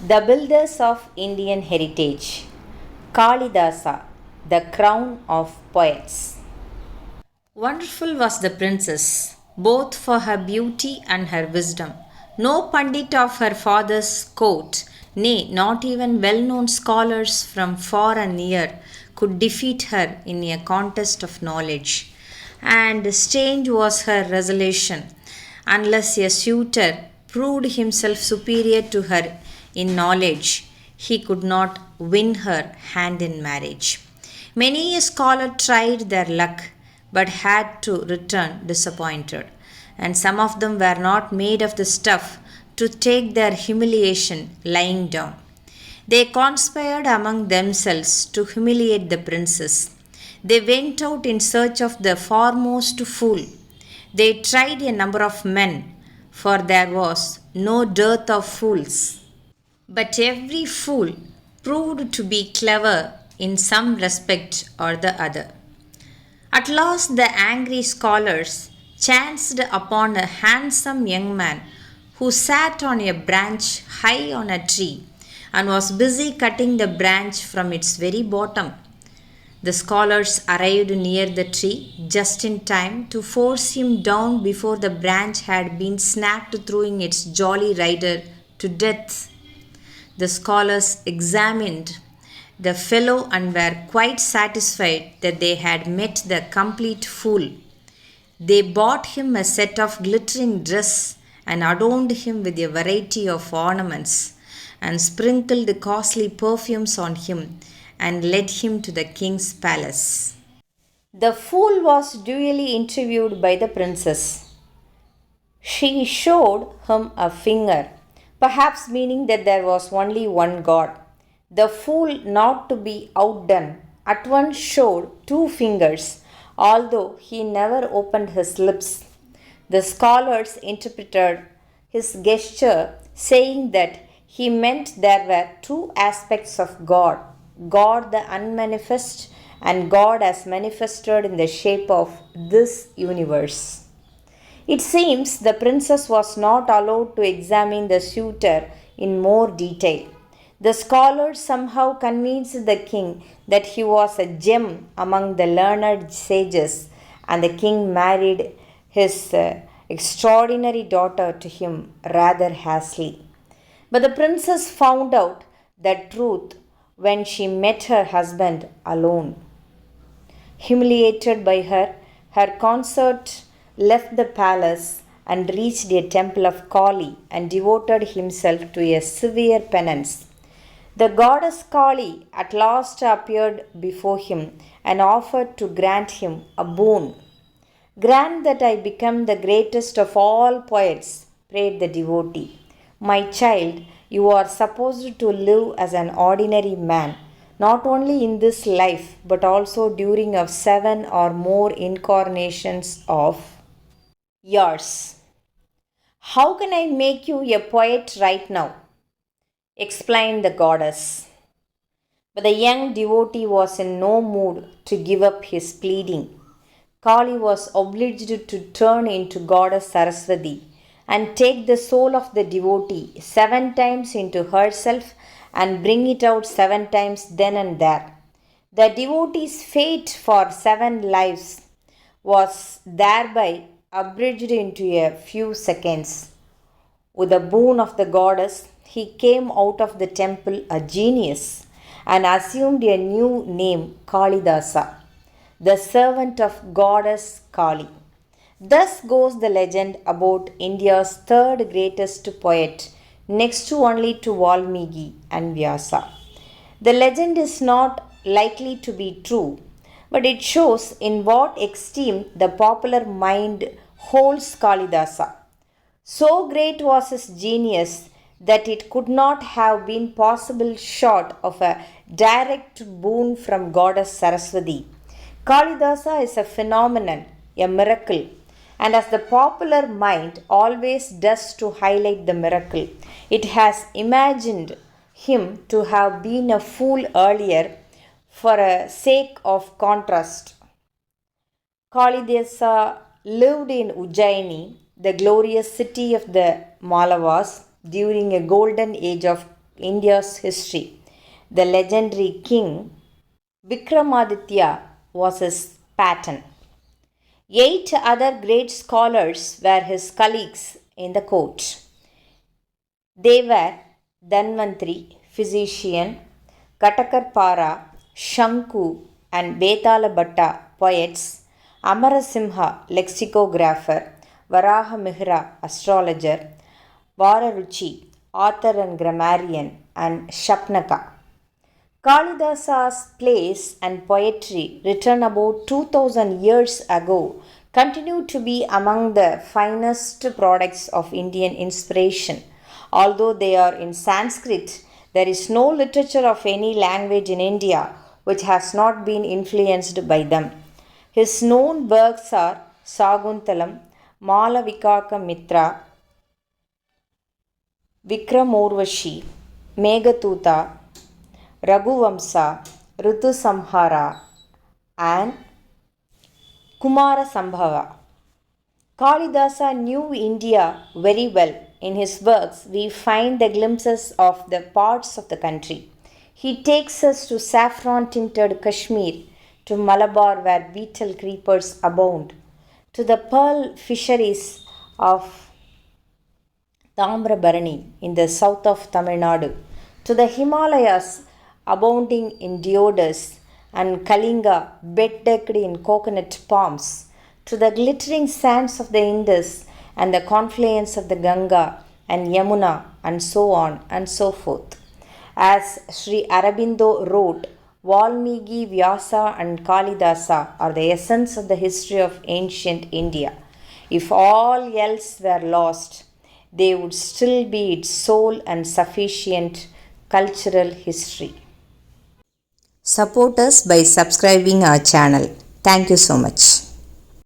The builders of Indian heritage. Kalidasa, the crown of poets. Wonderful was the princess, both for her beauty and her wisdom. No pandit of her father's court, nay, not even well known scholars from far and near, could defeat her in a contest of knowledge. And strange was her resolution, unless a suitor proved himself superior to her in knowledge, he could not win her hand in marriage. Many a scholar tried their luck but had to return disappointed, and some of them were not made of the stuff to take their humiliation lying down. They conspired among themselves to humiliate the princess. They went out in search of the foremost fool. They tried a number of men, for there was no dearth of fools. But every fool proved to be clever in some respect or the other. At last, the angry scholars chanced upon a handsome young man who sat on a branch high on a tree and was busy cutting the branch from its very bottom. The scholars arrived near the tree just in time to force him down before the branch had been snapped, throwing its jolly rider to death. The scholars examined the fellow and were quite satisfied that they had met the complete fool. They bought him a set of glittering dress and adorned him with a variety of ornaments and sprinkled costly perfumes on him and led him to the king's palace. The fool was duly interviewed by the princess. She showed him a finger, perhaps meaning that there was only one God. The fool, not to be outdone, at once showed two fingers, although he never opened his lips. The scholars interpreted his gesture, saying that he meant there were two aspects of God, God the unmanifest and God as manifested in the shape of this universe. It seems the princess was not allowed to examine the suitor in more detail. The scholars somehow convinced the king that he was a gem among the learned sages, and the king married his extraordinary daughter to him rather hastily. But the princess found out the truth when she met her husband alone. Humiliated by her, her consort left the palace and reached a temple of Kali and devoted himself to a severe penance. The goddess Kali at last appeared before him and offered to grant him a boon. Grant that I become the greatest of all poets, prayed the devotee. My child, you are supposed to live as an ordinary man, not only in this life, but also during of 7 or more incarnations of yours. How can I make you a poet right now? Explained the goddess. But the young devotee was in no mood to give up his pleading. Kali was obliged to turn into goddess Saraswati and take the soul of the devotee 7 times into herself and bring it out 7 times then and there. The devotee's fate for 7 lives was thereby abridged into a few seconds. With the boon of the goddess, he came out of the temple a genius and assumed a new name, Kalidasa, the servant of goddess Kali. Thus goes the legend about India's third greatest poet, next to only to Valmiki and Vyasa. The legend is not likely to be true, but it shows in what esteem the popular mind holds Kalidasa. So great was his genius that it could not have been possible short of a direct boon from goddess Saraswati. Kalidasa is a phenomenon, a miracle, and as the popular mind always does to highlight the miracle, it has imagined him to have been a fool earlier for a sake of contrast. Kalidasa lived in Ujjaini, the glorious city of the Malavas, during a golden age of India's history. The legendary king Vikramaditya was his patron. 8 other great scholars were his colleagues in the court. They were Dhanvantri, physician, Katakarpara, Shanku, and Betala Bhatta, poets, Amarasimha, lexicographer, Varahamihra, astrologer, Vararuchi, author and grammarian, and Shapnaka. Kalidasa's plays and poetry, written about 2000 years ago, continue to be among the finest products of Indian inspiration. Although they are in Sanskrit, there is no literature of any language in India which has not been influenced by them. His known works are Saguntalam, Malavikaka Mitra, Vikramorvashi, Megatuta, Raghuvamsa, Ritu Samhara, and Kumara Sambhava. Kalidasa knew India very well. In his works, we find the glimpses of the parts of the country. He takes us to saffron tinted Kashmir, to Malabar where beetle creepers abound, to the pearl fisheries of Tamrabarani in the south of Tamil Nadu, to the Himalayas abounding in deodars and Kalinga bed-decked in coconut palms, to the glittering sands of the Indus and the confluence of the Ganga and Yamuna, and so on and so forth. As Sri Aurobindo wrote, Valmiki, Vyasa, and Kalidasa are the essence of the history of ancient India. If all else were lost, they would still be its sole and sufficient cultural history. Support us by subscribing our channel. Thank you so much.